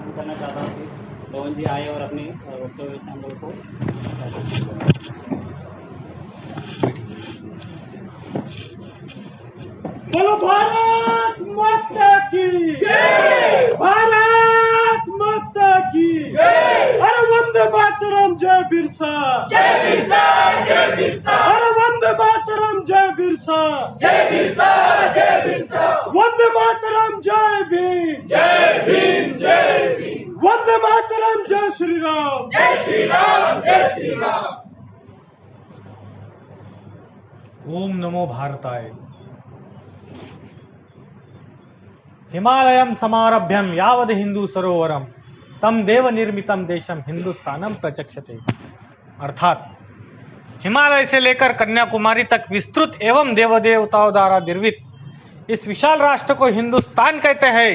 करना चाहता हूँ कि पवन जी आए और अपनी वक्तव्य से हम लोग को बोलो भारत माता की जय, भारत माता की जय। अरे वंदे मातरम, जय बिरसा, जय बिरसा, जय बिरसा। अरे वंदे मातरम, जय बिरसा, जय बिरसा, जय बिरसा। वंदे मातरम, जय भीम, जय भीम, जय भीम। वंदे मातरम, जय श्री राम, जय श्री राम, जय श्री राम। ओम नमो भारताय। हिमालयम समारभ्यम यावद हिंदू सरोवरम तम देव निर्मितम देशम हिंदुस्तानम प्रचक्षते। अर्थात हिमालय से लेकर कन्याकुमारी तक विस्तृत एवं देव देवताओं द्वारा निर्मित इस विशाल राष्ट्र को हिंदुस्तान कहते हैं।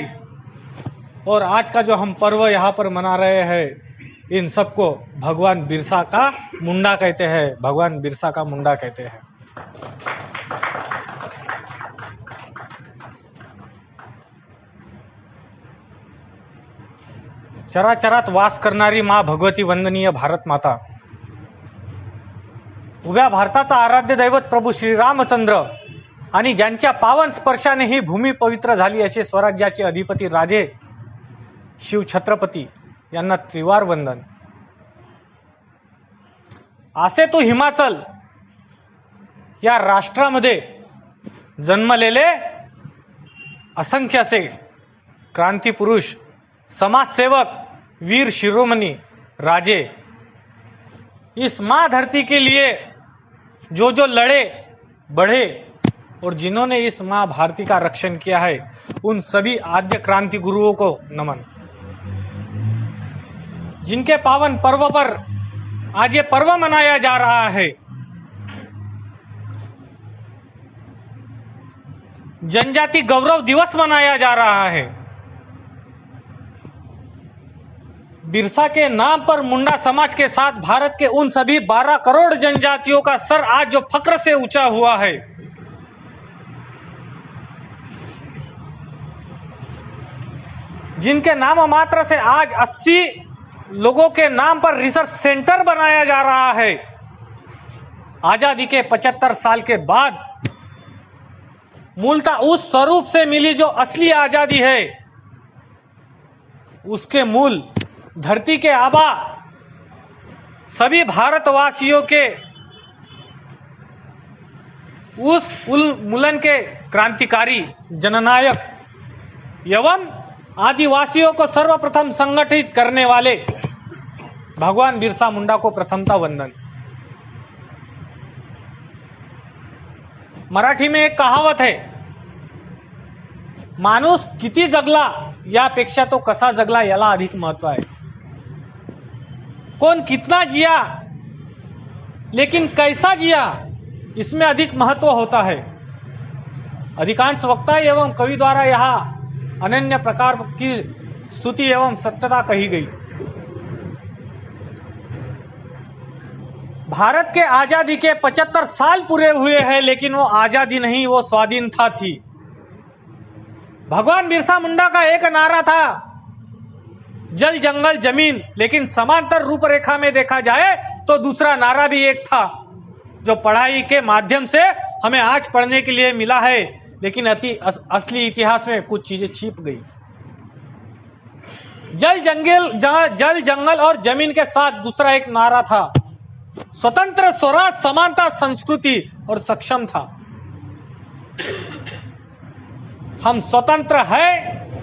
और आज का जो हम पर्व यहाँ पर मना रहे हैं, इन सबको भगवान बिरसा का मुंडा कहते हैं, भगवान बिरसा का मुंडा कहते हैं। चराचरात वास करणारी माँ भगवती वंदनीय भारत माता, उभ्या भारताचा आराध्य दैवत प्रभू श्रीरामचंद्र आणि ज्यांच्या पावन स्पर्शाने ही भूमी पवित्र झाली असे स्वराज्याचे अधिपती राजे शिवछत्रपती यांना त्रिवार वंदन। असे तो हिमाचल या राष्ट्रामध्ये जन्मलेले असंख्य असे क्रांती पुरुष, समाजसेवक, वीर शिरोमणि राजे इस माँ धरती के लिए जो जो लड़े बढ़े और जिन्होंने इस माँ भारती का रक्षण किया है, उन सभी आद्य क्रांति गुरुओं को नमन। जिनके पावन पर्व पर आज ये पर्व मनाया जा रहा है, जनजाति गौरव दिवस मनाया जा रहा है। बिरसा के नाम पर मुंडा समाज के साथ भारत के उन सभी 12 करोड़ जनजातियों का सर आज जो फक्र से ऊंचा हुआ है, जिनके नाम मात्र से आज 80 लोगों के नाम पर रिसर्च सेंटर बनाया जा रहा है। आजादी के 75 साल के बाद मूलतः उस स्वरूप से मिली जो असली आजादी है, उसके मूल धरती के आबा सभी भारतवासियों के उस उन्मूलन के क्रांतिकारी जननायक एवं आदिवासियों को सर्वप्रथम संगठित करने वाले भगवान बिरसा मुंडा को प्रथमता वंदन। मराठी में एक कहावत है, माणूस किती जगला यापेक्षा तो कसा जगला याला अधिक महत्व आहे। कौन कितना जिया लेकिन कैसा जिया, इसमें अधिक महत्व होता है। अधिकांश वक्ता एवं कवि द्वारा यहाँ अनन्य प्रकार की स्तुति एवं सत्यता कही गई। भारत के आजादी के 75 साल पूरे हुए हैं, लेकिन वो आजादी नहीं, वो स्वाधीनता थी। भगवान बिरसा मुंडा का एक नारा था, जल जंगल जमीन, लेकिन समांतर रूपरेखा में देखा जाए तो दूसरा नारा भी एक था, जो पढ़ाई के माध्यम से हमें आज पढ़ने के लिए मिला है, लेकिन असली इतिहास में कुछ चीजें छिप गई। जल जंगल और जमीन के साथ दूसरा एक नारा था, स्वतंत्र, स्वराज, समानता, संस्कृति और सक्षम था। हम स्वतंत्र है,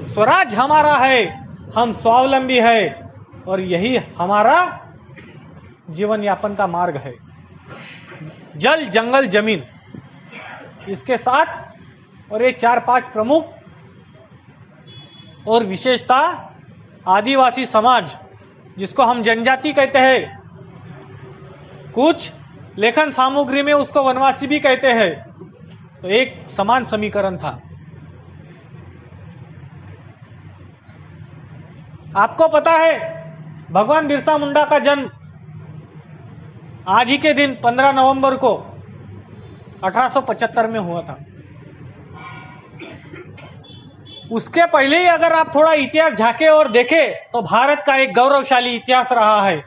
स्वराज हमारा है, हम स्वावलंबी है और यही हमारा जीवन यापन का मार्ग है। जल जंगल जमीन, इसके साथ और ये 4-5 प्रमुख और विशेषता आदिवासी समाज, जिसको हम जनजाति कहते हैं, कुछ लेखन सामग्री में उसको वनवासी भी कहते हैं, तो एक समान समीकरण था। आपको पता है भगवान बिरसा मुंडा का जन्म आज ही के दिन 15 नवंबर को 1875 में हुआ था। उसके पहले ही अगर आप थोड़ा इतिहास झांके और देखें तो भारत का एक गौरवशाली इतिहास रहा है।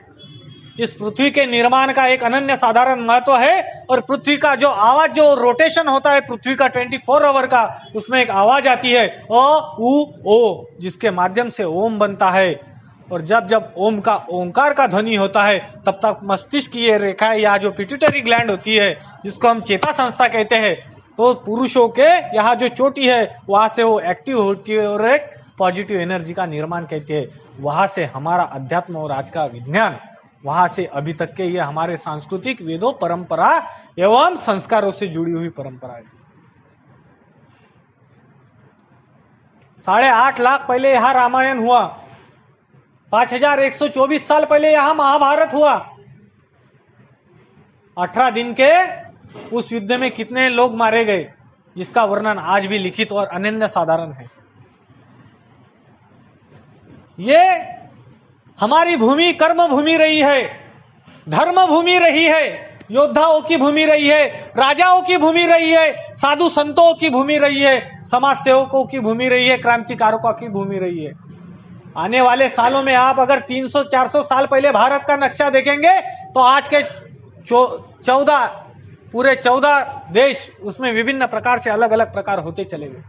इस पृथ्वी के निर्माण का एक अनन्य साधारण महत्व है और पृथ्वी का जो आवाज, जो रोटेशन होता है पृथ्वी का 24 आवर का, उसमें एक आवाज आती है ओ उ ओ, जिसके माध्यम से ओम बनता है। और जब जब ओम का ओंकार का ध्वनि होता है तब तक मस्तिष्क की ये रेखाएं या जो पिट्यूटरी ग्लैंड होती है जिसको हम चेता संस्था कहते हैं, तो पुरुषों के यहाँ जो चोटी है वहां से वो एक्टिव होती है और एक पॉजिटिव एनर्जी का निर्माण कहते हैं। वहां से हमारा अध्यात्म और आज का विज्ञान, वहां से अभी तक के ये हमारे सांस्कृतिक वेदों, परंपरा एवं संस्कारों से जुड़ी हुई परंपरा है। 8.5 लाख पहले यहाँ रामायण हुआ, 5124 साल पहले यहाँ महाभारत हुआ। 18 दिन के उस युद्ध में कितने लोग मारे गए, जिसका वर्णन आज भी लिखित और अनन्य साधारण है। ये हमारी भूमि कर्म भूमि रही है, धर्म भूमि रही है, योद्धाओं की भूमि रही है, राजाओं की भूमि रही है, साधु संतों की भूमि रही है, समाज सेवकों की भूमि रही है, क्रांतिकारकों की भूमि रही है। आने वाले सालों में आप अगर 300-400 साल पहले भारत का नक्शा देखेंगे तो आज के 14 देश, उसमें विभिन्न प्रकार से अलग अलग प्रकार होते चले गए।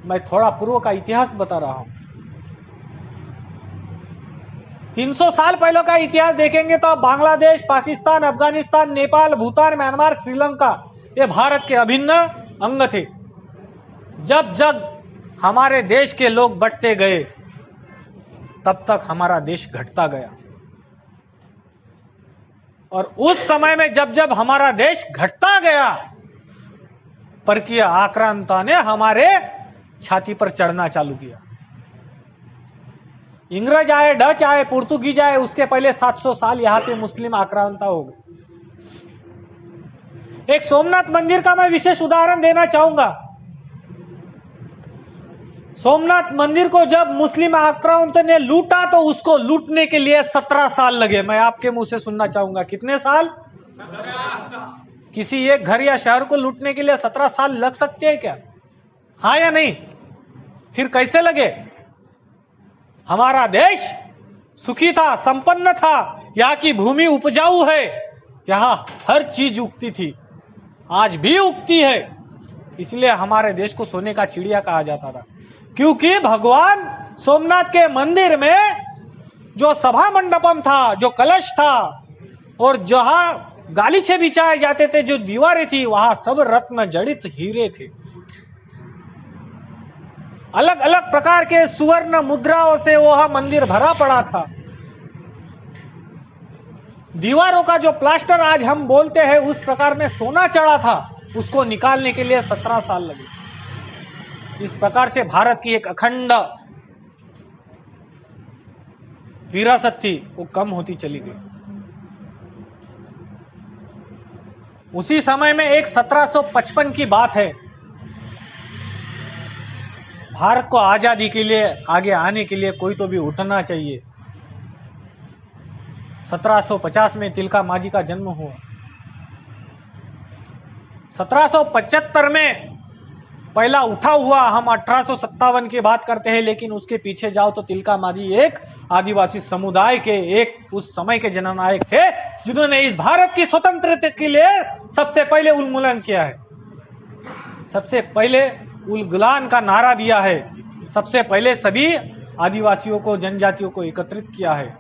मैं थोड़ा पूर्व का इतिहास बता रहा हूं। 300 साल पहले का इतिहास देखेंगे तो बांग्लादेश, पाकिस्तान, अफगानिस्तान, नेपाल, भूटान, म्यांमार, श्रीलंका, ये भारत के अभिन्न अंग थे। जब जब हमारे देश के लोग बढ़ते गए तब तक हमारा देश घटता गया, और उस समय में जब जब हमारा देश घटता गया, परकीय आक्रांता ने हमारे छाती पर चढ़ना चालू किया। इंग्रज आए, डच आए, पुर्तगीज आए, उसके पहले 700 साल यहां पे मुस्लिम आक्रांता हो गए। एक सोमनाथ मंदिर का मैं विशेष उदाहरण देना चाहूंगा। सोमनाथ मंदिर को जब मुस्लिम आक्रांता ने लूटा तो उसको लूटने के लिए 17 साल लगे। मैं आपके मुंह से सुनना चाहूंगा, कितने साल? 17। किसी एक घर या शहर को लूटने के लिए 17 साल लग सकते हैं क्या? हाँ या नहीं? फिर कैसे लगे? हमारा देश सुखी था, संपन्न था, यहाँ की भूमि उपजाऊ है, यहाँ हर चीज उगती थी, आज भी उगती है। इसलिए हमारे देश को सोने का चिड़िया कहा जाता था, क्योंकि भगवान सोमनाथ के मंदिर में जो सभा मंडपम था, जो कलश था और जहां गालीचे बिछाए जाते थे, जो दीवारें थी, वहां सब रत्न जड़ित हीरे थे। अलग अलग प्रकार के सुवर्ण मुद्राओं से वह मंदिर भरा पड़ा था। दीवारों का जो प्लास्टर आज हम बोलते हैं उस प्रकार में सोना चढ़ा था, उसको निकालने के लिए 17 साल लगे। इस प्रकार से भारत की एक अखंड विरासत थी, वो कम होती चली गई। उसी समय में एक 1755 की बात है। भारत को आजादी के लिए आगे आने के लिए कोई तो भी उठना चाहिए। 1750 में तिलका मांझी का जन्म हुआ। 1775 में पहला उठा हुआ, हम 1857 की बात करते हैं, लेकिन उसके पीछे जाओ तो तिलका मांझी एक आदिवासी समुदाय के एक उस समय के जननायक थे, जिन्होंने इस भारत की स्वतंत्रता के लिए सबसे पहले उन्मूलन किया है, सबसे पहले उलगुलान का नारा दिया है, सबसे पहले सभी आदिवासियों को, जनजातियों को एकत्रित किया है।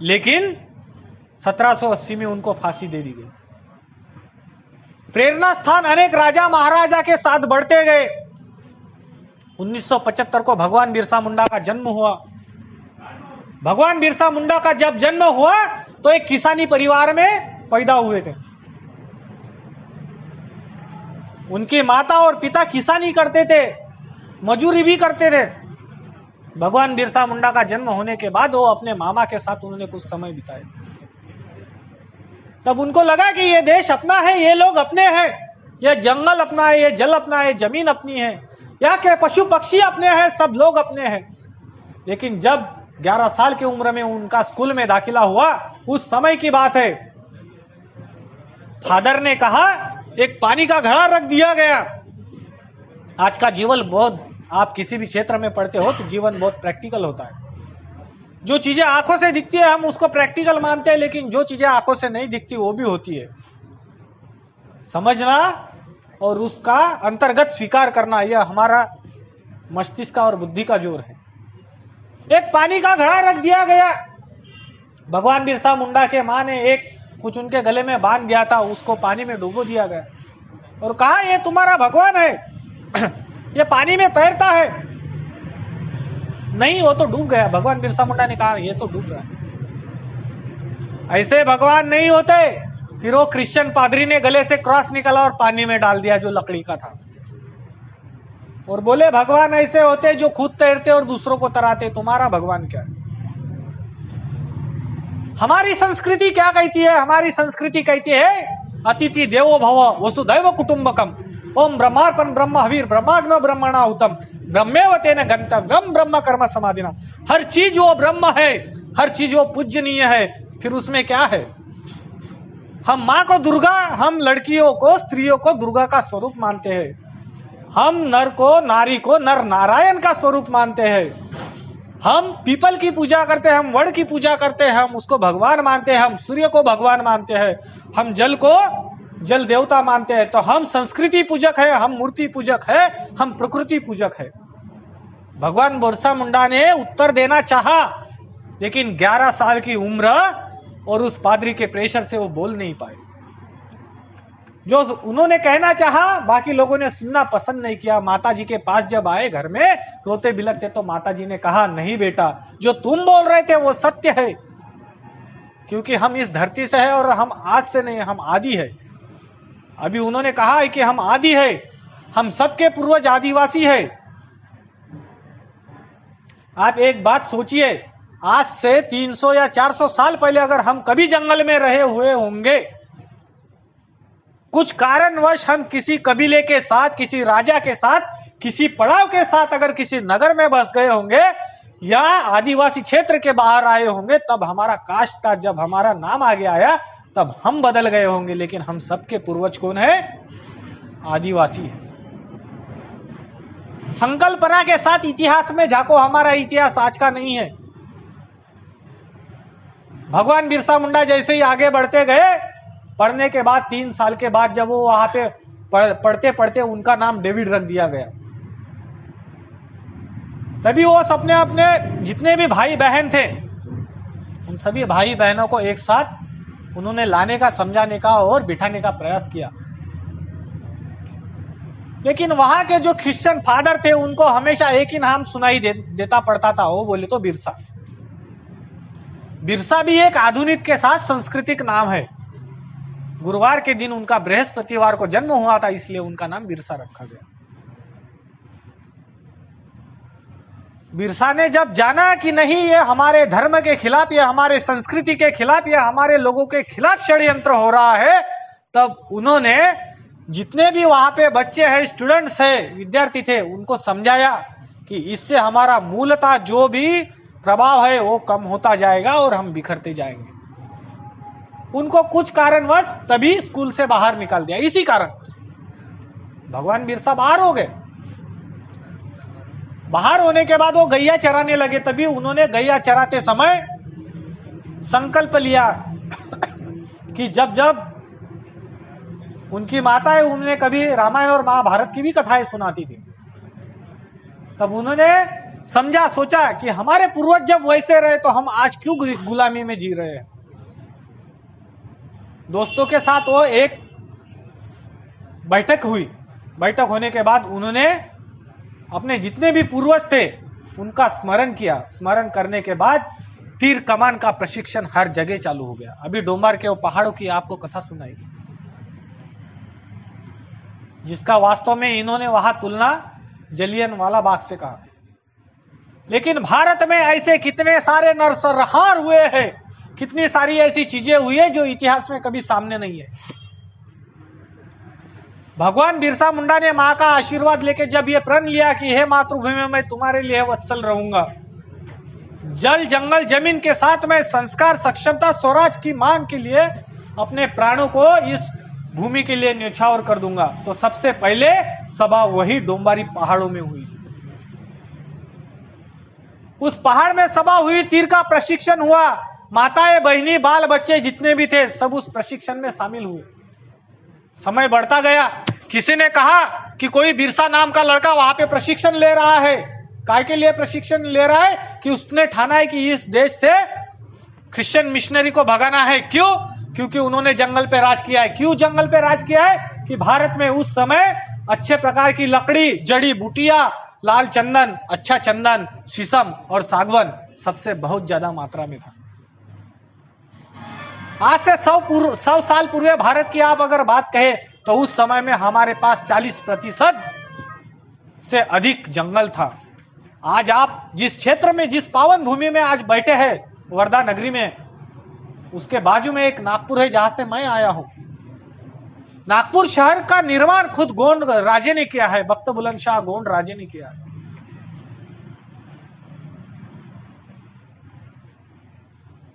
लेकिन 1780 में उनको फांसी दे दी गई। प्रेरणा स्थान अनेक राजा महाराजा के साथ बढ़ते गए। 1975 को भगवान बिरसा मुंडा का जन्म हुआ। भगवान बिरसा मुंडा का जब जन्म हुआ तो एक किसानी परिवार में पैदा हुए थे। उनकी माता और पिता किसानी करते थे, मजूरी भी करते थे। भगवान बिरसा मुंडा का जन्म होने के बाद वो अपने मामा के साथ उन्होंने कुछ समय बिताया। तब उनको लगा कि ये देश अपना है, ये लोग अपने हैं, ये जंगल अपना है, ये जल अपना है, जमीन अपनी है, यहाँ के पशु पक्षी अपने हैं, सब लोग अपने हैं। लेकिन जब 11 साल की उम्र में उनका स्कूल में दाखिला हुआ, उस समय की बात है, फादर ने कहा एक पानी का घड़ा रख दिया गया। आज का जीवन बहुत, आप किसी भी क्षेत्र में पढ़ते हो तो जीवन बहुत प्रैक्टिकल होता है। जो चीजें आंखों से दिखती है हम उसको प्रैक्टिकल मानते हैं, लेकिन जो चीजें आंखों से नहीं दिखती वो भी होती है। समझना और उसका अंतर्गत स्वीकार करना, यह हमारा मस्तिष्क और बुद्धि का जोर है। एक पानी का घड़ा रख दिया गया। भगवान बिरसा मुंडा के मां ने एक कुछ उनके गले में बांध दिया था, उसको पानी में डुबो दिया गया और कहा ये तुम्हारा भगवान है, ये पानी में तैरता है। नहीं, वो तो डूब गया। भगवान बिरसा मुंडा ने कहा ये तो डूब रहा है। ऐसे भगवान नहीं होते। फिर वो क्रिश्चियन पादरी ने गले से क्रॉस निकाला और पानी में डाल दिया जो लकड़ी का था, और बोले भगवान ऐसे होते जो खुद तैरते और दूसरों को तराते। तुम्हारा भगवान क्या है? हमारी संस्कृति क्या कहती है? हमारी संस्कृति कहती है अतिथि देवो भव वसुधैव कुटुंबकम, ओम ब्रह्मार्पण ब्रह्म हवीर ब्रह्माग्नो ब्रह्मणाहुतम ब्रह्मेव तेन गंतव्यम ब्रह्म कर्म समाधिना। हर चीज वो ब्रह्म है, हर चीज वो पूजनीय है। फिर उसमें क्या है? हम माँ को दुर्गा, हम लड़कियों को, स्त्रियों को दुर्गा का स्वरूप मानते हैं। हम नर को, नारी को नर नारायण का स्वरूप मानते हैं। हम पीपल की पूजा करते हैं, हम वड़ की पूजा करते हैं, हम उसको भगवान मानते हैं। हम सूर्य को भगवान मानते हैं, हम जल को जल देवता मानते हैं। तो हम संस्कृति पूजक है, हम मूर्ति पूजक है, हम प्रकृति पूजक है। भगवान बिरसा मुंडा ने उत्तर देना चाहा, लेकिन 11 साल की उम्र और उस पादरी के प्रेशर से वो बोल नहीं पाए। जो उन्होंने कहना चाहा बाकी लोगों ने सुनना पसंद नहीं किया। माताजी के पास जब आए घर में रोते बिलखते, तो माताजी ने कहा नहीं बेटा, जो तुम बोल रहे थे वो सत्य है, क्योंकि हम इस धरती से है और हम आज से नहीं, हम आदि है। अभी उन्होंने कहा है कि हम आदि है, हम सबके पूर्वज आदिवासी है। आप एक बात सोचिए, आज से 300 या 400 साल पहले अगर हम कभी जंगल में रहे हुए होंगे, कुछ कारणवश हम किसी कबीले के साथ, किसी राजा के साथ, किसी पड़ाव के साथ अगर किसी नगर में बस गए होंगे या आदिवासी क्षेत्र के बाहर आए होंगे, तब हमारा कास्ट का जब हमारा नाम आगे आया तब हम बदल गए होंगे। लेकिन हम सबके पूर्वज कौन है? आदिवासी है। संकल्पना के साथ इतिहास में झांको, हमारा इतिहास आज का नहीं है। भगवान बिरसा मुंडा जैसे ही आगे बढ़ते गए, पढ़ने के बाद 3 साल के बाद जब वो वहां पे पढ़ते पढ़ते उनका नाम डेविड रख दिया गया। तभी वो अपने अपने जितने भी भाई बहन थे उन सभी भाई बहनों को एक साथ उन्होंने लाने का, समझाने का और बिठाने का प्रयास किया। लेकिन वहां के जो क्रिश्चियन फादर थे उनको हमेशा एक ही नाम सुनाई देता पड़ता था, वो बोले तो बिरसा। बिरसा भी एक आधुनिक के साथ सांस्कृतिक नाम है। गुरुवार के दिन उनका बृहस्पतिवार को जन्म हुआ था, इसलिए उनका नाम बिरसा रखा गया। बिरसा ने जब जाना कि नहीं ये हमारे धर्म के खिलाफ, ये हमारे संस्कृति के खिलाफ, ये हमारे लोगों के खिलाफ षड्यंत्र हो रहा है, तब उन्होंने जितने भी वहां पे बच्चे हैं, स्टूडेंट्स हैं, विद्यार्थी थे, उनको समझाया कि इससे हमारा मूलतः जो भी प्रभाव है वो कम होता जाएगा और हम बिखरते जाएंगे। उनको कुछ कारणवश तभी स्कूल से बाहर निकाल दिया। इसी कारण भगवान बिरसा बाहर हो गए। बाहर होने के बाद वो गैया चराने लगे। तभी उन्होंने गैया चराते समय संकल्प लिया कि जब जब उनकी माताएं उन्होंने कभी रामायण और महाभारत की भी कथाएं सुनाती थी, तब उन्होंने समझा, सोचा कि हमारे पूर्वज जब वैसे रहे तो हम आज क्यों गुलामी में जी रहे हैं। दोस्तों के साथ वो एक बैठक हुई। बैठक होने के बाद उन्होंने अपने जितने भी पूर्वज थे उनका स्मरण किया। स्मरण करने के बाद तीर कमान का प्रशिक्षण हर जगह चालू हो गया। अभी डोंबार के वो पहाड़ों की आपको कथा सुनाई, जिसका वास्तव में इन्होंने वहां तुलना जलियनवाला बाग से कहा। लेकिन भारत में ऐसे कितने सारे नरसंहार हुए हैं, कितनी सारी ऐसी चीजें हुई है जो इतिहास में कभी सामने नहीं है। भगवान बिरसा मुंडा ने मां का आशीर्वाद लेके जब ये प्रण लिया कि हे मातृभूमि मैं तुम्हारे लिए वत्सल रहूंगा, जल जंगल जमीन के साथ मैं संस्कार, सक्षमता, स्वराज की मांग के लिए अपने प्राणों को इस भूमि के लिए न्यौछावर कर दूंगा। तो सबसे पहले सभा वही डोंबारी पहाड़ों में हुई। उस पहाड़ में सभा हुई, तीर का प्रशिक्षण हुआ, माताएं बहनी बाल बच्चे जितने भी थे सब उस प्रशिक्षण में शामिल हुए। समय बढ़ता गया, किसी ने कहा कि कोई बिरसा नाम का लड़का वहां पे प्रशिक्षण ले रहा है। काय के लिए प्रशिक्षण ले रहा है? कि उसने ठाना है कि इस देश से क्रिश्चियन मिशनरी को भगाना है। क्यों? क्योंकि उन्होंने जंगल पे राज किया है। क्यों जंगल पे राज किया है? कि भारत में उस समय अच्छे प्रकार की लकड़ी, जड़ी बूटियां, लाल चंदन, अच्छा चंदन, शीशम और सागवन सबसे बहुत ज्यादा मात्रा में था। आज से 100 साल पूर्व भारत की आप अगर बात कहें तो उस समय में हमारे पास 40% से अधिक जंगल था। आज आप जिस क्षेत्र में, जिस पावन भूमि में आज बैठे हैं, वर्धा नगरी में, उसके बाजू में एक नागपुर है जहां से मैं आया हूं। नागपुर शहर का निर्माण खुद गोंड राजे ने किया है, बख्त बुलंदशाह गोंड राजे ने किया है।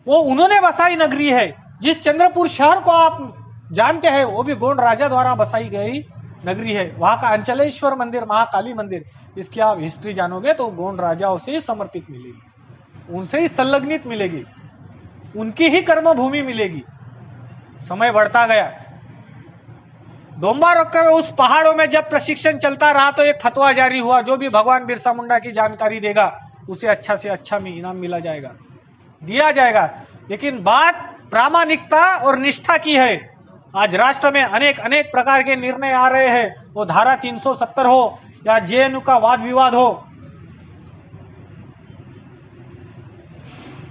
वो उन्होंने बसाई नगरी है। जिस चंद्रपुर शहर को आप जानते हैं वो भी गोंड राजा द्वारा बसाई गई नगरी है। वहां का अंचलेश्वर मंदिर, महाकाली मंदिर, इसकी आप हिस्ट्री जानोगे तो गोंड राजाओं से ही समर्पित मिलेगी, उनसे ही संलग्नित मिलेगी, उनकी ही कर्मभूमि मिलेगी। समय बढ़ता गया, डोंबारों के उस पहाड़ों में जब प्रशिक्षण चलता रहा तो एक फतवा जारी हुआ, जो भी भगवान बिरसा मुंडा की जानकारी देगा उसे अच्छा से अच्छा इनाम मिला जाएगा, दिया जाएगा। लेकिन बात प्रामाणिकता और निष्ठा की है। आज राष्ट्र में अनेक प्रकार के निर्णय आ रहे हैं, वो धारा 370 हो या जेएनयू का वाद विवाद हो,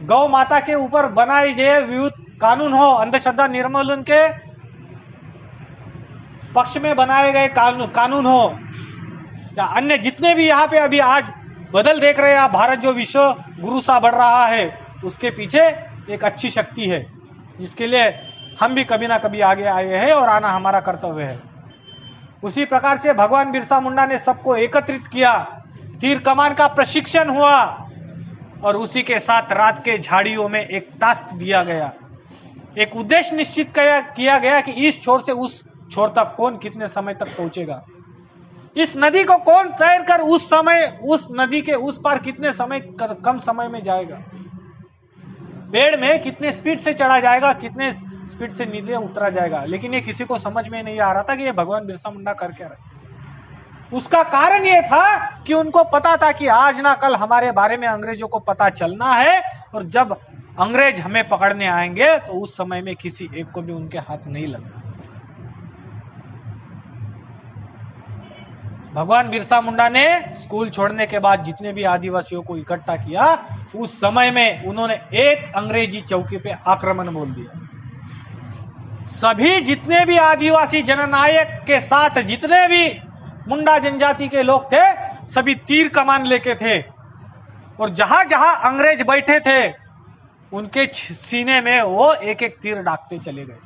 गौ माता के ऊपर बनाए गए विविध कानून हो, अंधश्रद्धा निर्मूलन के पक्ष में बनाए गए कानून हो, या अन्य जितने भी यहाँ पे अभी आज बदल देख रहे हैं आप, भारत जो विश्व गुरु सा बढ़ रहा है, उसके पीछे एक अच्छी शक्ति है जिसके लिए हम भी कभी ना कभी आगे आए हैं और आना हमारा कर्तव्य है। उसी प्रकार से भगवान बिरसा मुंडा ने सबको एकत्रित किया, तीर कमान का प्रशिक्षण हुआ और उसी के साथ रात के झाड़ियों में एक टास्क दिया गया, एक उद्देश्य निश्चित किया गया कि इस छोर से उस छोर तक कौन कितने समय तक पहुंचेगा, इस नदी को कौन तैर कर उस नदी के उस पार कितने समय कम समय में जाएगा, पेड़ में कितने स्पीड से चढ़ा जाएगा, कितने स्पीड से नीचे उतरा जाएगा। लेकिन ये किसी को समझ में नहीं आ रहा था कि ये भगवान बिरसा मुंडा कर क्या रहे। उसका कारण ये था कि उनको पता था कि आज ना कल हमारे बारे में अंग्रेजों को पता चलना है, और जब अंग्रेज हमें पकड़ने आएंगे तो उस समय में किसी एक को भी उनके हाथ नहीं लगना। भगवान बिरसा मुंडा ने स्कूल छोड़ने के बाद जितने भी आदिवासियों को इकट्ठा किया, उस समय में उन्होंने एक अंग्रेजी चौकी पे आक्रमण बोल दिया। सभी जितने भी आदिवासी जननायक के साथ जितने भी मुंडा जनजाति के लोग थे, सभी तीर कमान लेके थे, और जहां जहां अंग्रेज बैठे थे उनके सीने में वो एक एक तीर दागते चले गए।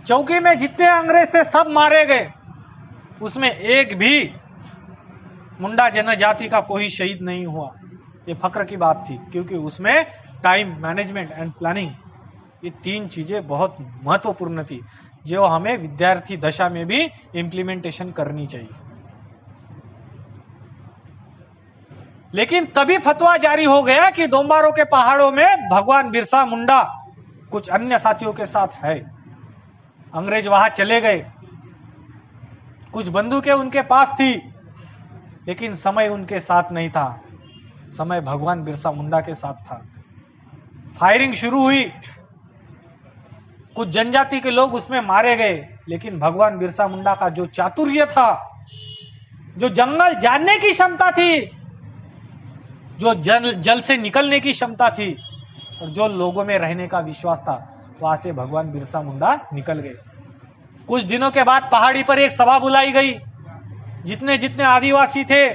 चौकी में जितने अंग्रेज थे सब मारे गए, उसमें एक भी मुंडा जनजाति का कोई शहीद नहीं हुआ। ये फक्र की बात थी, क्योंकि उसमें टाइम मैनेजमेंट एंड प्लानिंग, ये तीन चीजें बहुत महत्वपूर्ण थी जो हमें विद्यार्थी दशा में भी इंप्लीमेंटेशन करनी चाहिए। लेकिन तभी फतवा जारी हो गया कि डोंबारों के पहाड़ों में भगवान बिरसा मुंडा कुछ अन्य साथियों के साथ है। अंग्रेज वहां चले गए, कुछ बंदूकें उनके पास थी, लेकिन समय उनके साथ नहीं था, समय भगवान बिरसा मुंडा के साथ था। फायरिंग शुरू हुई, कुछ जनजाति के लोग उसमें मारे गए, लेकिन भगवान बिरसा मुंडा का जो चातुर्य था, जो जंगल जानने की क्षमता थी, जो जल से निकलने की क्षमता थी, और जो लोगों में रहने का विश्वास था, वहां से भगवान बिरसा मुंडा निकल गए। कुछ दिनों के बाद पहाड़ी पर एक सभा बुलाई गई, जितने जितने आदिवासी थे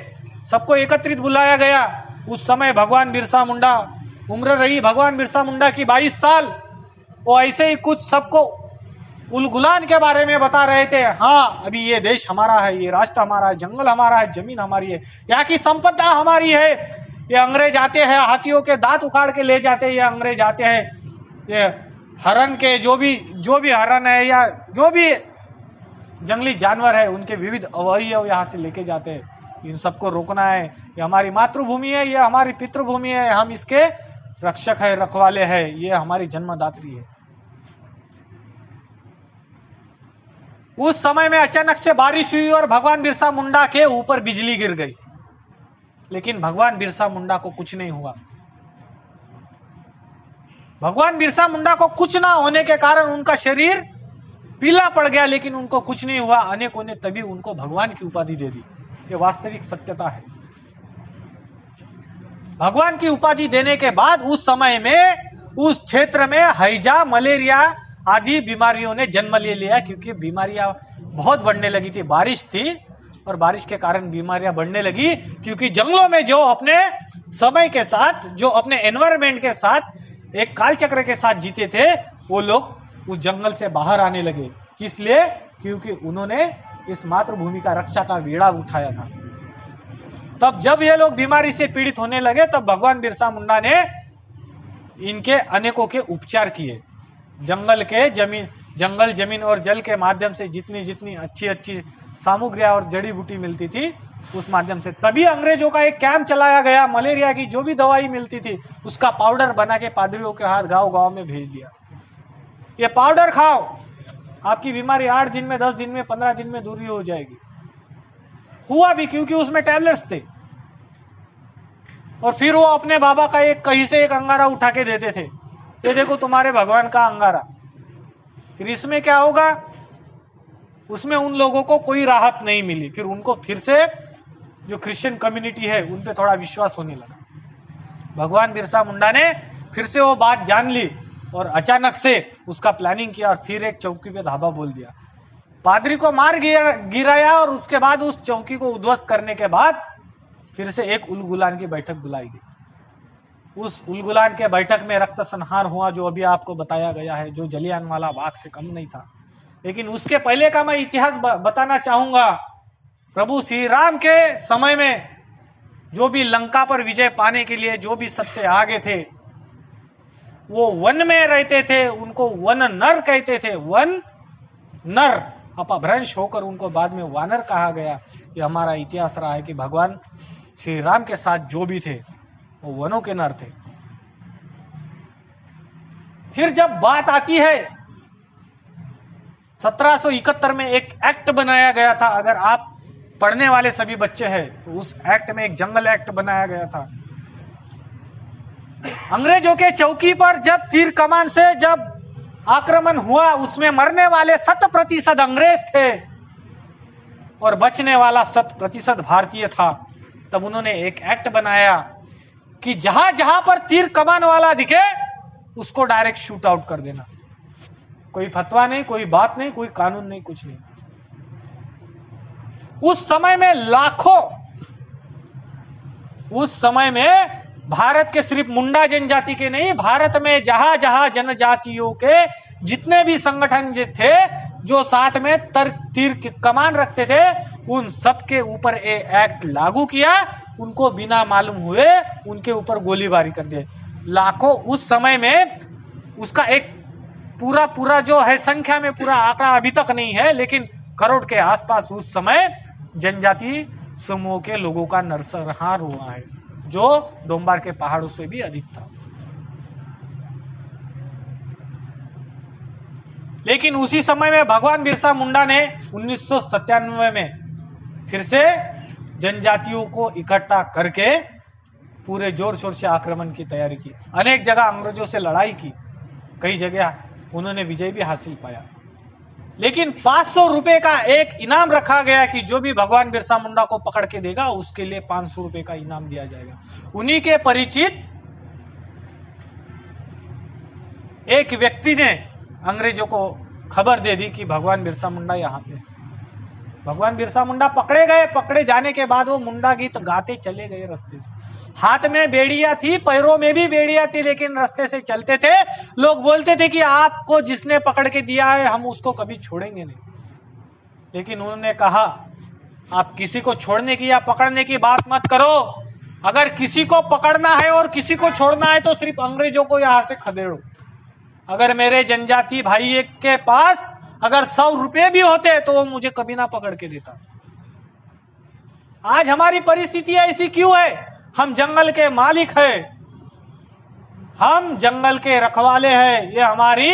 सबको एकत्रित बुलाया गया। उस समय भगवान बिरसा मुंडा, उम्र रही भगवान बिरसा मुंडा की 22 साल, वो ऐसे ही कुछ सबको उलगुलान के बारे में बता रहे थे। हाँ, अभी ये देश हमारा है, ये राष्ट्र हमारा है, जंगल हमारा है, जमीन हमारी है, यहाँ की संपदा हमारी है। ये अंग्रेज आते हैं, हाथियों के दांत उखाड़ के ले जाते हैं, ये अंग्रेज आते हैं, ये हरण के जो भी हरण है या जो भी जंगली जानवर है उनके विविध अवयव यहाँ से लेके जाते हैं। इन सबको रोकना है। ये हमारी मातृभूमि है, ये हमारी पितृभूमि है, हम इसके रक्षक है, रखवाले हैं, ये हमारी जन्मदात्री है। उस समय में अचानक से बारिश हुई और भगवान बिरसा मुंडा के ऊपर बिजली गिर गई, लेकिन भगवान बिरसा मुंडा को कुछ नहीं हुआ। भगवान बिरसा मुंडा को कुछ ना होने के कारण उनका शरीर पीला पड़ गया, लेकिन उनको कुछ नहीं हुआ। अनेकों ने तभी उनको भगवान की उपाधि दे दी। ये वास्तविक सत्यता है। भगवान की उपाधि देने के बाद उस समय में उस क्षेत्र में हैजा, मलेरिया आदि बीमारियों ने जन्म ले लिया, क्योंकि बीमारियां बहुत बढ़ने लगी थी। बारिश थी और बारिश के कारण बीमारियां बढ़ने लगी, क्योंकि जंगलों में जो अपने समय के साथ, जो अपने एनवायरमेंट के साथ एक कालचक्र के साथ जीते थे, वो लोग उस जंगल से बाहर आने लगे। किस लिए? क्योंकि उन्होंने इस मातृभूमि का रक्षा का बीड़ा उठाया था। तब जब ये लोग बीमारी से पीड़ित होने लगे, तब भगवान बिरसा मुंडा ने इनके अनेकों के उपचार किए। जंगल जमीन और जल के माध्यम से जितनी अच्छी सामग्रियां और जड़ी बूटी मिलती थी, उस माध्यम से तभी अंग्रेजों का एक कैंप चलाया गया। मलेरिया की जो भी दवाई मिलती थी उसका पाउडर बना के पादरियों के हाथ गांव में भेज दिया। ये पाउडर खाओ, आपकी बीमारी 8 दिन में, 10 दिन में, 15 दिन में दूरी हो जाएगी। हुआ भी, क्योंकि उसमें टैबलेट्स थे। और फिर वो अपने बाबा का कहीं से एक अंगारा उठा के देते थे, ये देखो तुम्हारे भगवान का अंगारा। फिर इसमें क्या होगा? उसमें उन लोगों को कोई राहत नहीं मिली। फिर उनको फिर से जो क्रिश्चियन कम्युनिटी है उन पे थोड़ा विश्वास होने लगा। भगवान बिरसा मुंडा ने फिर से वो बात जान ली और अचानक से उसका प्लानिंग किया और फिर एक चौकी पे धाबा बोल दिया। पादरी को मार गिराया और उसके बाद उस चौकी को उद्ध्वस्त करने के बाद फिर से एक उलगुलान की बैठक बुलाई गई। उस उलगुलान के बैठक में रक्त संहार हुआ, जो अभी आपको बताया गया है, जो जलियांवाला बाग से कम नहीं था। लेकिन उसके पहले का मैं इतिहास बताना चाहूंगा। प्रभु श्री राम के समय में जो भी लंका पर विजय पाने के लिए जो भी सबसे आगे थे, वो वन में रहते थे, उनको वन नर कहते थे। वन नर अपभ्रंश होकर उनको बाद में वानर कहा गया। ये हमारा इतिहास रहा है कि भगवान श्री राम के साथ जो भी थे वो वनों के नर थे। फिर जब बात आती है 1771 में एक एक्ट बनाया गया था। अगर आप पढ़ने वाले सभी बच्चे हैं तो उस एक्ट में एक जंगल एक्ट बनाया गया था। अंग्रेजों के चौकी पर जब तीर कमान से जब आक्रमण हुआ, उसमें मरने वाले 100% अंग्रेज थे और बचने वाला 100% भारतीय था। तब उन्होंने एक एक्ट बनाया कि जहां जहां पर तीर कमान वाला दिखे उसको डायरेक्ट शूट आउट कर देना। कोई फतवा नहीं, कोई बात नहीं, कोई कानून नहीं, कुछ नहीं। उस समय में लाखों, उस समय में भारत के सिर्फ मुंडा जनजाति के नहीं, भारत में जहां जहां जनजातियों के जितने भी संगठन थे जो साथ में तीर कमान रखते थे, उन सबके ऊपर ये एक्ट लागू किया। उनको बिना मालूम हुए उनके ऊपर गोलीबारी कर दिए। लाखों, उस समय में उसका एक पूरा जो है संख्या में पूरा आंकड़ा अभी तक नहीं है, लेकिन करोड़ के आसपास उस समय जनजाति समूह के लोगों का नरसंहार हुआ है, जो डोंबार के पहाड़ों से भी अधिक था। लेकिन उसी समय में भगवान बिरसा मुंडा ने 1997 में फिर से जनजातियों को इकट्ठा करके पूरे जोर शोर से आक्रमण की तैयारी की। अनेक जगह अंग्रेजों से लड़ाई की, कई जगह उन्होंने विजय भी हासिल पाया। लेकिन 500 रुपए का एक इनाम रखा गया कि जो भी भगवान बिरसा मुंडा को पकड़ के देगा उसके लिए 500 रुपए का इनाम दिया जाएगा। उन्हीं के परिचित एक व्यक्ति ने अंग्रेजों को खबर दे दी कि भगवान बिरसा मुंडा यहाँ पे। भगवान बिरसा मुंडा पकड़े गए। पकड़े जाने के बाद वो मुंडा गीत गाते चले गए रास्ते से। हाथ में बेड़ियां थी, पैरों में भी बेड़ियां थी, लेकिन रास्ते से चलते थे। लोग बोलते थे कि आपको जिसने पकड़ के दिया है हम उसको कभी छोड़ेंगे नहीं। लेकिन उन्होंने कहा आप किसी को छोड़ने की या पकड़ने की बात मत करो। अगर किसी को पकड़ना है और किसी को छोड़ना है तो सिर्फ अंग्रेजों को यहां से खदेड़ो। अगर मेरे जनजाति भाई के पास अगर 100 रुपए भी होते तो वो मुझे कभी ना पकड़ के देता। आज हमारी परिस्थिति ऐसी क्यों है? हम जंगल के मालिक हैं, हम जंगल के रखवाले हैं, ये हमारी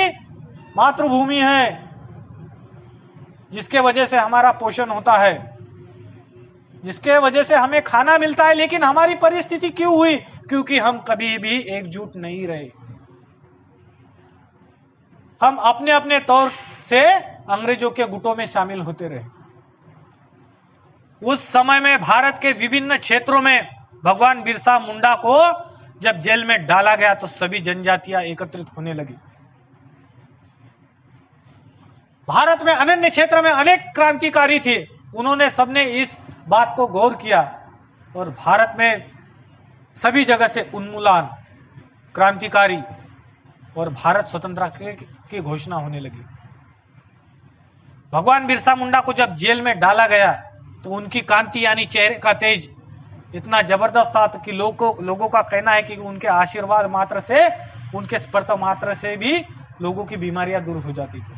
मातृभूमि है जिसके वजह से हमारा पोषण होता है, जिसके वजह से हमें खाना मिलता है। लेकिन हमारी परिस्थिति क्यों हुई? क्योंकि हम कभी भी एकजुट नहीं रहे। हम अपने अपने तौर से अंग्रेजों के गुटों में शामिल होते रहे। उस समय में भारत के विभिन्न क्षेत्रों में भगवान बिरसा मुंडा को जब जेल में डाला गया तो सभी जनजातियां एकत्रित होने लगी। भारत में अन्य क्षेत्र में अनेक क्रांतिकारी थे, उन्होंने सबने इस बात को गौर किया और भारत में सभी जगह से उन्मूलन, क्रांतिकारी और भारत स्वतंत्रता की घोषणा होने लगी। भगवान बिरसा मुंडा को जब जेल में डाला गया तो उनकी कांति यानी चेहरे का तेज इतना जबरदस्त था कि लोगों का कहना है कि उनके आशीर्वाद मात्र से, उनके स्पर्श मात्र से भी लोगों की बीमारियां दूर हो जाती थी।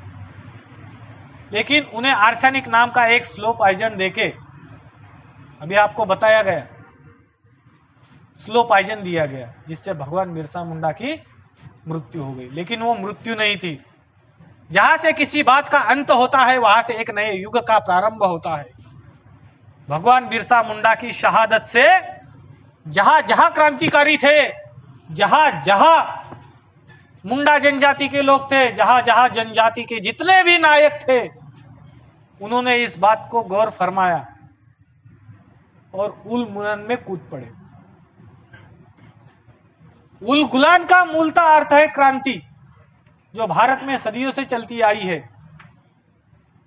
लेकिन उन्हें आर्सेनिक नाम का एक स्लो पॉइजन देके, अभी आपको बताया गया, स्लो पॉइजन दिया गया जिससे भगवान बिरसा मुंडा की मृत्यु हो गई। लेकिन वो मृत्यु नहीं थी। जहां से किसी बात का अंत होता है वहां से एक नए युग का प्रारंभ होता है। भगवान बिरसा मुंडा की शहादत से जहां जहां क्रांतिकारी थे, जहां जहां मुंडा जनजाति के लोग थे, जहां जहां जनजाति के जितने भी नायक थे, उन्होंने इस बात को गौर फरमाया और उल मुलन में कूद पड़े। उल गुलान का मूलता अर्थ है क्रांति, जो भारत में सदियों से चलती आई है।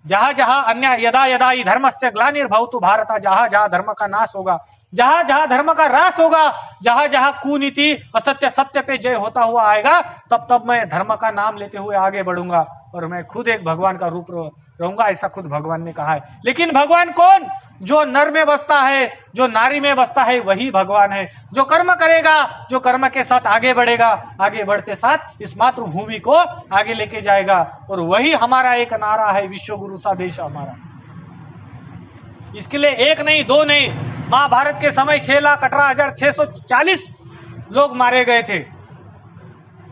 जहां जहां अन्य यदा यदा ही धर्मस्य ग्लानिर्भवतु भारत, जहां जहां धर्म का नाश होगा, जहां जहां धर्म का ह्रास होगा, जहां जहां कुनीति असत्य सत्य पे जय होता हुआ आएगा, तब तब मैं धर्म का नाम लेते हुए आगे बढ़ूंगा और मैं खुद एक भगवान का रूप रहूंगा, ऐसा खुद भगवान ने कहा है। लेकिन भगवान कौन? जो नर में बसता है, जो नारी में बसता है, वही भगवान है। जो कर्म करेगा, जो कर्म के साथ आगे बढ़ेगा, आगे बढ़ते साथ इस मातृभूमि को आगे लेके जाएगा। और वही हमारा एक नारा है, विश्व गुरु सा देश हमारा। इसके लिए एक नहीं, दो नहीं, महाभारत के समय 6,18,640 लोग मारे गए थे।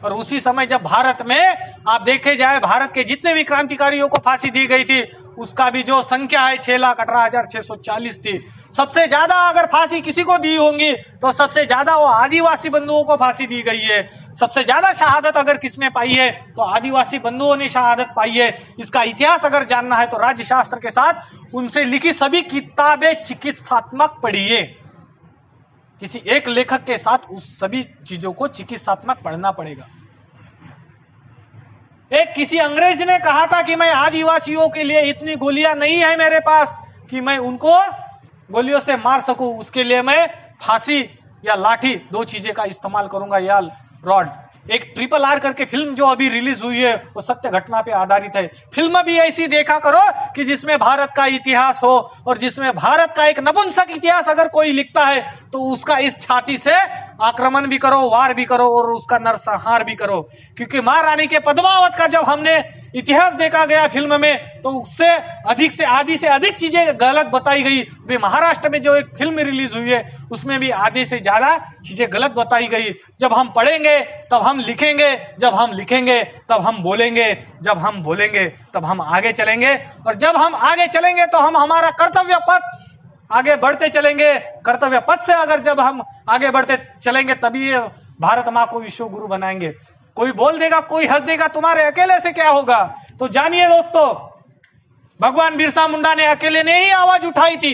और उसी समय जब भारत में आप देखे जाए, भारत के जितने भी क्रांतिकारियों को फांसी दी गई थी, उसका भी जो संख्या है 6,18,640 थी। सबसे ज्यादा अगर फांसी किसी को दी होंगी तो सबसे ज्यादा वो आदिवासी बंधुओं को फांसी दी गई है। सबसे ज्यादा शहादत अगर किसने पाई है तो आदिवासी बंधुओं ने शहादत पाई है। इसका इतिहास अगर जानना है तो राज्य शास्त्र के साथ उनसे लिखी सभी किताबें चिकित्सात्मक पढ़िए। किसी एक लेखक के साथ उस सभी चीजों को चिकित्सात्मक पढ़ना पड़ेगा। एक किसी अंग्रेज ने कहा था कि मैं आदिवासियों के लिए इतनी गोलियां नहीं है मेरे पास कि मैं उनको गोलियों से मार सकूं, उसके लिए मैं फांसी या लाठी, दो चीजें का इस्तेमाल करूंगा, या रॉड। एक RRR करके फिल्म जो अभी रिलीज हुई है वो सत्य घटना पे आधारित है। फिल्म भी ऐसी देखा करो कि जिसमें भारत का इतिहास हो, और जिसमें भारत का एक नपुंसक इतिहास अगर कोई लिखता है तो उसका इस छाती से आक्रमण भी करो, वार भी करो और उसका नरसंहार भी करो। क्योंकि महारानी के पद्मावत का जब हमने इतिहास देखा गया फिल्म में, तो उससे अधिक से आधी से अधिक चीजें गलत बताई गई। भी महाराष्ट्र में जो एक फिल्म रिलीज हुई है उसमें भी आधे से ज्यादा चीजें गलत बताई गई। जब हम पढ़ेंगे तब हम लिखेंगे, जब हम लिखेंगे तब हम बोलेंगे, जब हम बोलेंगे तब हम आगे चलेंगे, और जब हम आगे चलेंगे तो हम हमारा कर्तव्य पथ आगे बढ़ते चलेंगे। कर्तव्य पथ से अगर जब हम आगे बढ़ते चलेंगे तभी भारत माँ को विश्व गुरु बनाएंगे। कोई बोल देगा, कोई हंस देगा, तुम्हारे अकेले से क्या होगा? तो जानिए दोस्तों, भगवान बिरसा मुंडा ने अकेले ने ही आवाज उठाई थी।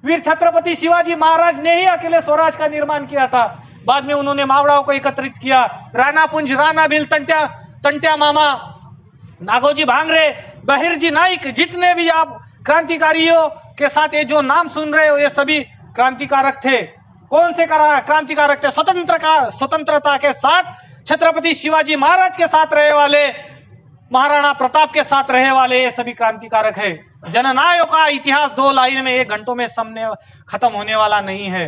वीर छत्रपति शिवाजी महाराज ने ही अकेले स्वराज का निर्माण किया था। बाद में उन्होंने मावड़ाओं को एकत्रित किया। राणा पुंज, राणा बिल, तंट्या मामा, नागोजी भांगरे, बहिरजी नाइक, जितने भी आप क्रांतिकारियों के साथ ये जो नाम सुन रहे हो, ये सभी क्रांतिकारक थे। कौन से क्रांतिकारक थे? स्वतंत्रता के साथ छत्रपति शिवाजी महाराज के साथ रहे वाले, महाराणा प्रताप के साथ रहे वाले, ये सभी क्रांतिकारक है। जननायकों का इतिहास 2 लाइन में 1 घंटों में खत्म होने वाला नहीं है।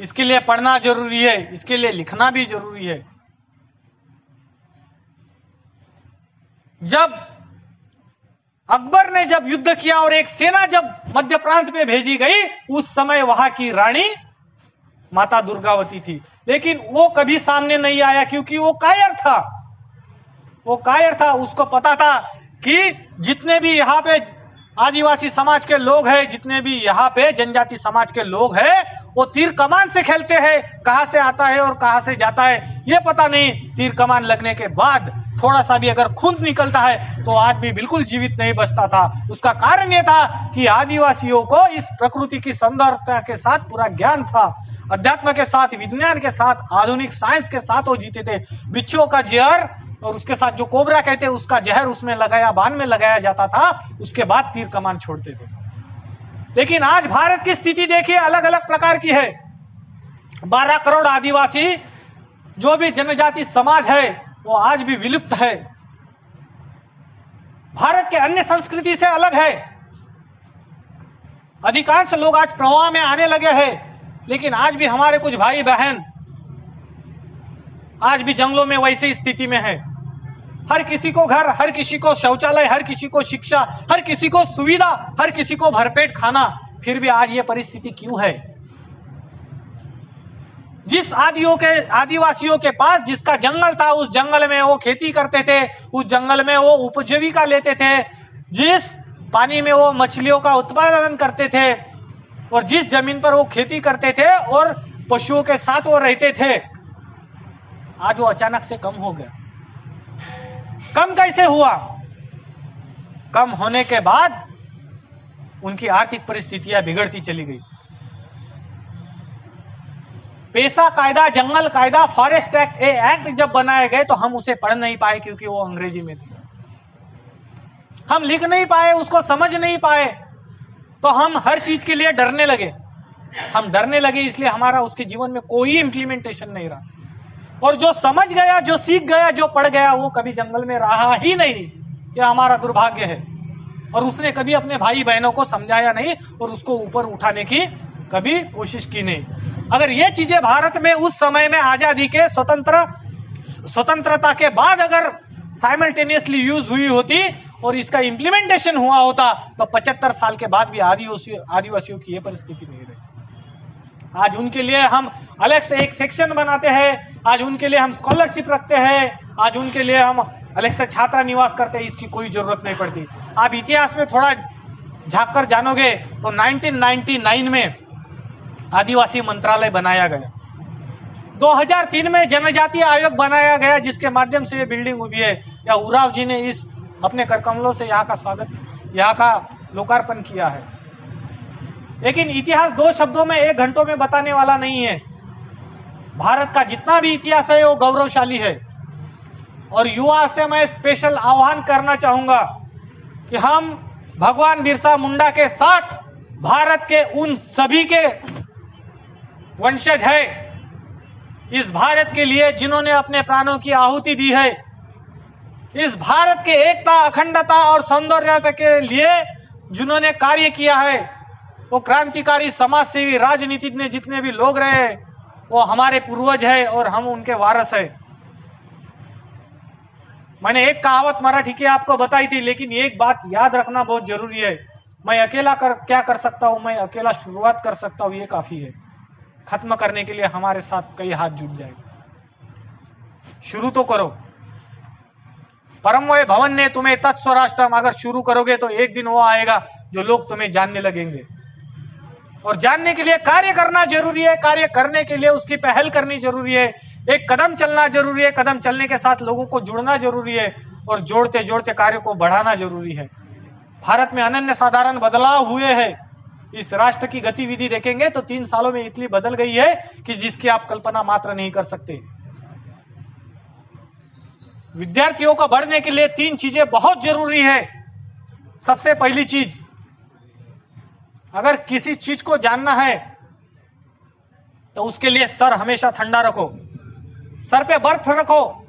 इसके लिए पढ़ना जरूरी है, इसके लिए लिखना भी जरूरी है। जब अकबर ने जब युद्ध किया और एक सेना जब मध्य प्रांत में भेजी गई, उस समय वहां की रानी माता दुर्गावती थी, लेकिन वो कभी सामने नहीं आया क्योंकि वो कायर था। वो कायर था, उसको पता था कि जितने भी यहाँ पे आदिवासी समाज के लोग हैं, जितने भी यहाँ पे जनजाति समाज के लोग हैं, वो तीर कमान से खेलते हैं, कहां से आता है और कहां से जाता है ये पता नहीं। तीर कमान लगने के बाद थोड़ा सा भी अगर खून निकलता है तो आदमी बिल्कुल जीवित नहीं बचता था। उसका कारण यह था कि आदिवासियों को इस प्रकृति की सौंदर्यता के साथ पूरा ज्ञान था, अध्यात्म के साथ, विज्ञान के साथ, आधुनिक साइंस के साथ वो जीते थे। बिच्छुओं का जहर और उसके साथ जो कोबरा कहते हैं उसका जहर उसमें लगाया, बाण में लगाया जाता था, उसके बाद तीर कमान छोड़ते थे। लेकिन आज भारत की स्थिति देखिए, अलग अलग प्रकार की है। 12 करोड़ आदिवासी जो भी जनजाति समाज है वो आज भी विलुप्त है, भारत के अन्य संस्कृति से अलग है। अधिकांश लोग आज प्रवाह में आने लगे हैं, लेकिन आज भी हमारे कुछ भाई बहन आज भी जंगलों में वैसी स्थिति में है। हर किसी को घर, हर किसी को शौचालय, हर किसी को शिक्षा, हर किसी को सुविधा, हर किसी को भरपेट खाना, फिर भी आज ये परिस्थिति क्यों है? जिस आदिवासियों के पास जिसका जंगल था, उस जंगल में वो खेती करते थे, उस जंगल में वो उपजीविका लेते थे, जिस पानी में वो मछलियों का उत्पादन करते थे और जिस जमीन पर वो खेती करते थे और पशुओं के साथ वो रहते थे, आज वो अचानक से कम हो गया। कम कैसे हुआ? कम होने के बाद उनकी आर्थिक परिस्थितियां बिगड़ती चली गई। पेशा कायदा, जंगल कायदा, फॉरेस्ट एक्ट, ये एक्ट जब बनाए गए तो हम उसे पढ़ नहीं पाए क्योंकि वो अंग्रेजी में थे। हम लिख नहीं पाए, उसको समझ नहीं पाए, तो हम हर चीज के लिए डरने लगे। हम डरने लगे इसलिए हमारा उसके जीवन में कोई इंप्लीमेंटेशन नहीं रहा। और जो समझ गया, जो सीख गया, जो पढ़ गया, वो कभी जंगल में रहा ही नहीं। यह हमारा दुर्भाग्य है। और उसने कभी अपने भाई बहनों को समझाया नहीं और उसको ऊपर उठाने की कभी कोशिश की नहीं। अगर ये चीजें भारत में उस समय में आजादी के स्वतंत्रता के बाद अगर साइमल्टेनियसली यूज हुई होती और इसका इंप्लीमेंटेशन हुआ होता तो 75 साल के बाद भी आदिवासियों की ये परिस्थिति नहीं रही। आज उनके लिए हम अलग से एक सेक्शन बनाते हैं, आज उनके लिए हम स्कॉलरशिप रखते हैं, आज उनके लिए हम अलग से छात्रा निवास करते हैं। इसकी कोई जरूरत नहीं पड़ती। आप इतिहास में थोड़ा झांक कर जानोगे तो 1999 में आदिवासी मंत्रालय बनाया गया। 2003 में जनजातीय आयोग बनाया गया, जिसके माध्यम से ये बिल्डिंग हुई है। या उराव जी ने इस अपने करकमलों से यहाँ का स्वागत, यहाँ का लोकार्पण किया है। लेकिन इतिहास 2 शब्दों में 1 घंटों में बताने वाला नहीं है। भारत का जितना भी इतिहास है वो गौरवशाली है। और युवा से मैं स्पेशल आह्वान करना चाहूंगा कि हम भगवान बिरसा मुंडा के साथ भारत के उन सभी के वंशज है, इस भारत के लिए जिन्होंने अपने प्राणों की आहुति दी है, इस भारत के एकता, अखंडता और सौंदर्यता के लिए जिन्होंने कार्य किया है, वो क्रांतिकारी, समाजसेवी, राजनीतिज्ञ जितने भी लोग रहे वो हमारे पूर्वज है और हम उनके वारस है। मैंने एक कहावत मराठी की आपको बताई थी, लेकिन एक बात याद रखना बहुत जरूरी है। मैं अकेला क्या कर सकता हूं, मैं अकेला शुरुआत कर सकता हूं, ये काफी है। खत्म करने के लिए हमारे साथ कई हाथ जुट जाएंगे। शुरू तो करो। परमवय भवन ने तुम्हें तत्स्वराष्ट्रम अगर शुरू करोगे तो एक दिन वो आएगा जो लोग तुम्हें जानने लगेंगे। और जानने के लिए कार्य करना जरूरी है, कार्य करने के लिए उसकी पहल करनी जरूरी है, एक कदम चलना जरूरी है, कदम चलने के साथ लोगों को जुड़ना जरूरी है और जोड़ते जोड़ते कार्य को बढ़ाना जरूरी है। भारत में अनन्य साधारण बदलाव हुए हैं। इस राष्ट्र की गतिविधि देखेंगे तो 3 सालों में इतनी बदल गई है कि जिसकी आप कल्पना मात्र नहीं कर सकते। विद्यार्थियों को बढ़ने के लिए 3 चीजें बहुत जरूरी है। सबसे पहली चीज, अगर किसी चीज को जानना है तो उसके लिए सर हमेशा ठंडा रखो, सर पे बर्फ रखो।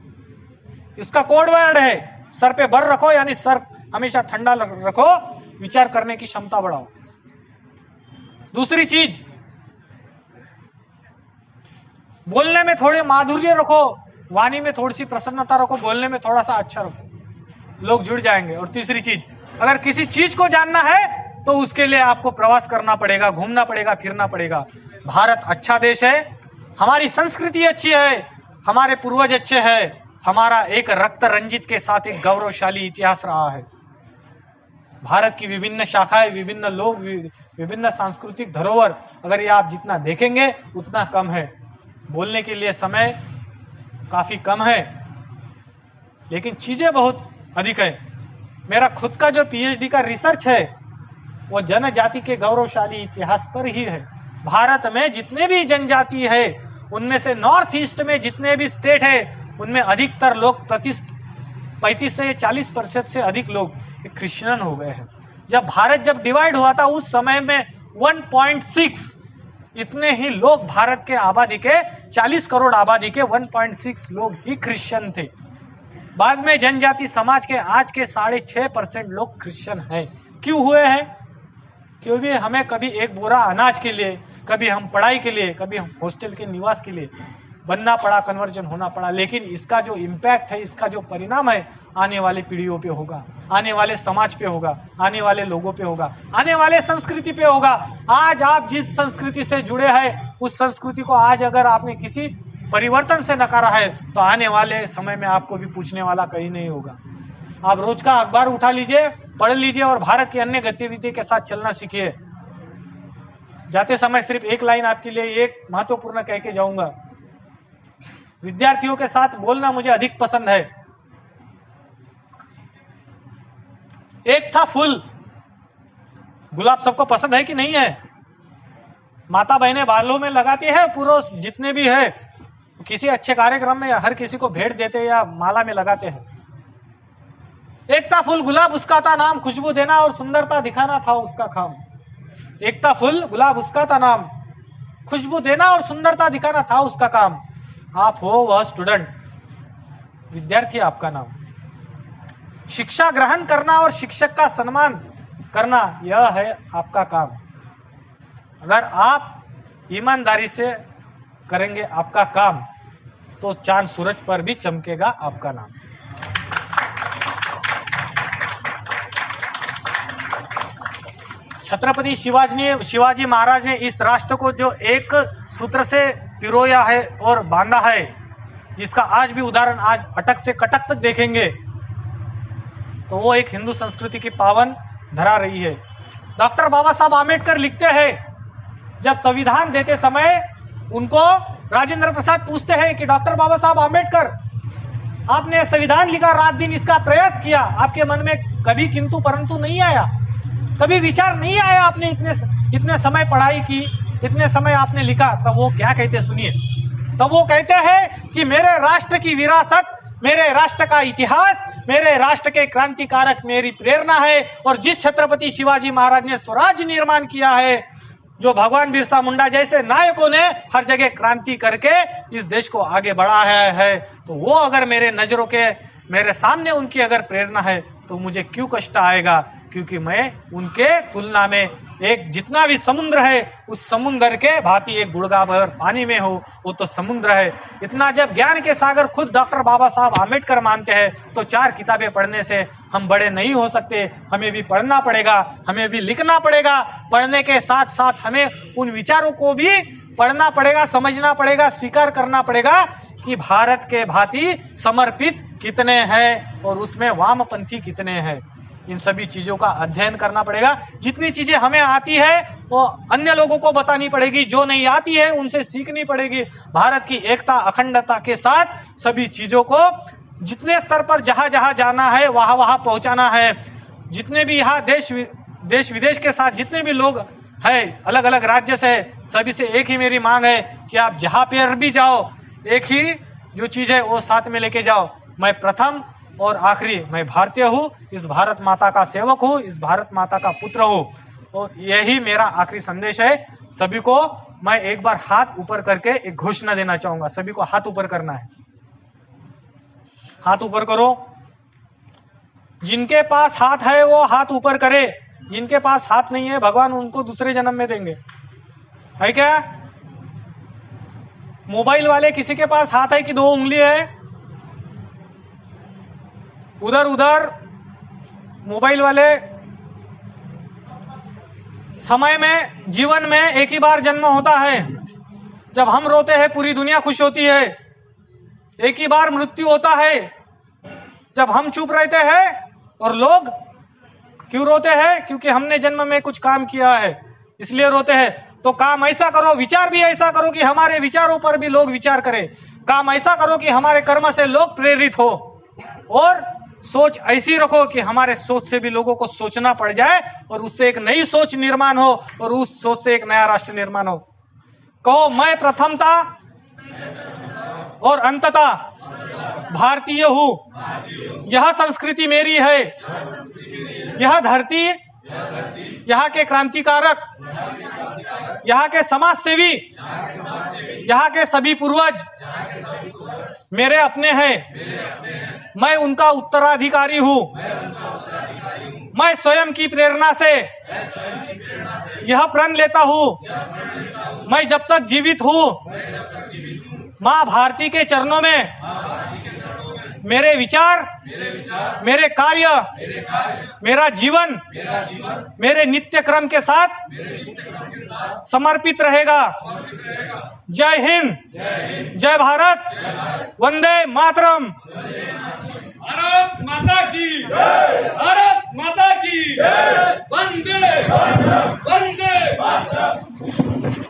इसका कोड वर्ड है, सर पे बर्फ रखो, यानी सर हमेशा ठंडा रखो, विचार करने की क्षमता बढ़ाओ। दूसरी चीज, बोलने में थोड़ी माधुर्य रखो, वाणी में थोड़ी सी प्रसन्नता रखो, बोलने में थोड़ा सा अच्छा रखो। लोग जुड़ जाएंगे। और तीसरी चीज, अगर किसी चीज को जानना है तो उसके लिए आपको प्रवास करना पड़ेगा, घूमना पड़ेगा, फिरना पड़ेगा। भारत अच्छा देश है, हमारी संस्कृति अच्छी है, हमारे पूर्वज अच्छे हैं, हमारा एक रक्त रंजित के साथ एक गौरवशाली इतिहास रहा है। भारत की विभिन्न शाखाएं, विभिन्न लोग, विभिन्न सांस्कृतिक धरोहर, अगर ये आप जितना देखेंगे उतना कम है। बोलने के लिए समय काफी कम है, लेकिन चीजें बहुत अधिक है। मेरा खुद का जो पीएचडी का रिसर्च है वो जनजाति के गौरवशाली इतिहास पर ही है। भारत में जितने भी जनजाति है उनमें से नॉर्थ ईस्ट में जितने भी स्टेट है उनमें अधिकतर लोग 35 से 40% से अधिक लोग क्रिश्चियन हो गए हैं। जब डिवाइड हुआ था उस समय में 1.6 इतने ही लोग, भारत के आबादी के 40 करोड़ आबादी के 1.6 लोग ही क्रिश्चियन थे। बाद में जनजाति समाज के आज के 6.5% लोग क्रिश्चियन हैं। क्यों हुए हैं? क्योंकि हमें कभी एक बोरा अनाज के लिए, कभी हम पढ़ाई के लिए, कभी हम हॉस्टल के निवास के लिए बनना पड़ा, कन्वर्जन होना पड़ा। लेकिन इसका जो इम्पैक्ट है, इसका जो परिणाम है, आने वाली पीढ़ियों पे होगा, आने वाले समाज पे होगा, आने वाले लोगों पे होगा, आने वाले संस्कृति पे होगा। आज आप जिस संस्कृति से जुड़े हैं उस संस्कृति को आज अगर आपने किसी परिवर्तन से नकारा है तो आने वाले समय में आपको भी पूछने वाला कहीं नहीं होगा। आप रोज का अखबार उठा लीजिए, पढ़ लीजिए और भारत की अन्य गतिविधि के साथ चलना सीखिए। जाते समय सिर्फ एक लाइन आपके लिए एक महत्वपूर्ण कह के जाऊंगा। विद्यार्थियों के साथ बोलना मुझे अधिक पसंद है। एक था फूल, गुलाब सबको पसंद है कि नहीं है? माता बहनें बालों में लगाती है, पुरुष जितने भी है किसी अच्छे कार्यक्रम में हर किसी को भेंट देते या माला में लगाते हैं। एक था फूल गुलाब, उसका था नाम, खुशबू देना और सुंदरता दिखाना था उसका काम। एक था फूल गुलाब, उसका था नाम, खुशबू देना और सुंदरता दिखाना था उसका काम। आप हो वह स्टूडेंट, विद्यार्थी आपका नाम। शिक्षा ग्रहण करना और शिक्षक का सम्मान करना, यह है आपका काम। अगर आप ईमानदारी से करेंगे आपका काम तो चांद सूरज पर भी चमकेगा आपका नाम। छत्रपति शिवाजी महाराज ने इस राष्ट्र को जो एक सूत्र से पिरोया है और बांधा है, जिसका आज भी उदाहरण आज अटक से कटक तक देखेंगे तो वो एक हिंदू संस्कृति की पावन धरा रही है। डॉक्टर बाबा साहब आम्बेडकर लिखते हैं, जब संविधान देते समय उनको राजेंद्र प्रसाद पूछते हैं कि डॉक्टर बाबा साहब आम्बेडकर, आपने संविधान लिखा, रात दिन इसका प्रयास किया, आपके मन में कभी किंतु परंतु नहीं आया, कभी विचार नहीं आया, आपने इतने समय पढ़ाई की, इतने समय आपने लिखा? तब वो क्या कहते सुनिए। तब वो कहते हैं कि मेरे राष्ट्र की विरासत, मेरे राष्ट्र का इतिहास, मेरे राष्ट्र के क्रांतिकारक मेरी प्रेरणा है। और जिस छत्रपति शिवाजी महाराज ने स्वराज निर्माण किया है, जो भगवान बिरसा मुंडा जैसे नायकों ने हर जगह क्रांति करके इस देश को आगे बढ़ाया है, तो वो अगर मेरे नजरों के मेरे सामने उनकी अगर प्रेरणा है तो मुझे क्यों कष्ट आएगा? क्योंकि मैं उनके तुलना में एक जितना भी समुद्र है उस समुद्र के भांति एक गुड़गा भर पानी में हो, वो तो समुद्र है। इतना जब ज्ञान के सागर खुद डॉक्टर बाबा साहब आम्बेडकर मानते हैं तो 4 किताबें पढ़ने से हम बड़े नहीं हो सकते। हमें भी पढ़ना पड़ेगा, हमें भी लिखना पड़ेगा। पढ़ने के साथ साथ हमें उन विचारों को भी पढ़ना पड़ेगा, समझना पड़ेगा, स्वीकार करना पड़ेगा कि भारत के भांति समर्पित कितने हैं और उसमें वामपंथी कितने हैं। इन सभी चीजों का अध्ययन करना पड़ेगा। जितनी चीजें हमें आती है वो अन्य लोगों को बतानी पड़ेगी, जो नहीं आती है उनसे सीखनी पड़ेगी। भारत की एकता अखंडता के साथ सभी चीजों को जितने स्तर पर जहां जहां जाना है वहां वहां पहुंचाना है। जितने भी यहाँ देश विदेश के साथ जितने भी लोग हैं, अलग अलग राज्य से, सभी से एक ही मेरी मांग है कि आप जहां पर भी जाओ एक ही जो चीज है वो साथ में लेके जाओ। मैं प्रथम और आखिरी, मैं भारतीय हूँ, इस भारत माता का सेवक हूँ, इस भारत माता का पुत्र हूँ, और यही मेरा आखिरी संदेश है। सभी को मैं एक बार हाथ ऊपर करके एक घोषणा देना चाहूंगा। सभी को हाथ ऊपर करना है। हाथ ऊपर करो। जिनके पास हाथ है वो हाथ ऊपर करे, जिनके पास हाथ नहीं है भगवान उनको दूसरे जन्म में देंगे। है क्या? मोबाइल वाले किसी के पास हाथ है कि 2 उंगली है? उधर उधर मोबाइल वाले समय में जीवन में एक ही बार जन्म होता है। जब हम रोते हैं पूरी दुनिया खुश होती है। एक ही बार मृत्यु होता है। जब हम चुप रहते हैं और लोग क्यों रोते हैं? क्योंकि हमने जन्म में कुछ काम किया है, इसलिए रोते हैं। तो काम ऐसा करो, विचार भी ऐसा करो कि हमारे विचारों पर भी लोग विचार करें। काम ऐसा करो कि हमारे कर्म से लोग प्रेरित हो, और सोच ऐसी रखो कि हमारे सोच से भी लोगों को सोचना पड़ जाए और उससे एक नई सोच निर्माण हो और उस सोच से एक नया राष्ट्र निर्माण हो। कहो, मैं प्रथमता और अंततः भारतीय हूँ। यह संस्कृति मेरी है। यह धरती, यहाँ के क्रांतिकारक, यहाँ के समाज सेवी, यहाँ के सभी पूर्वज मेरे अपने हैं। मैं उनका उत्तराधिकारी हूँ। मैं स्वयं की प्रेरणा से यह प्रण लेता हूँ, मैं जब तक जीवित हूँ माँ भारती के चरणों में मेरे विचार, मेरे कार्य, मेरा जीवन मेरे नित्य क्रम के साथ समर्पित रहेगा। जय हिंद, जय भारत, वंदे मातरम। भारत माता की जय, भारत माता की जय, वंदे वंदे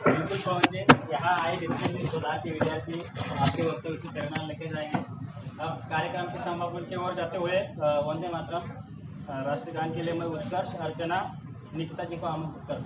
बिल्कुल पवन जी, यहाँ आए जितने भी शोधार्थी विद्यार्थी आपके वक्तव्य से प्रेरणा लेके जाएंगे। अब कार्यक्रम के समापन की ओर जाते हुए वंदे मातरम राष्ट्रगान के लिए मैं उत्कर्ष, अर्चना, निकिता जी को आमंत्रित करता हूं।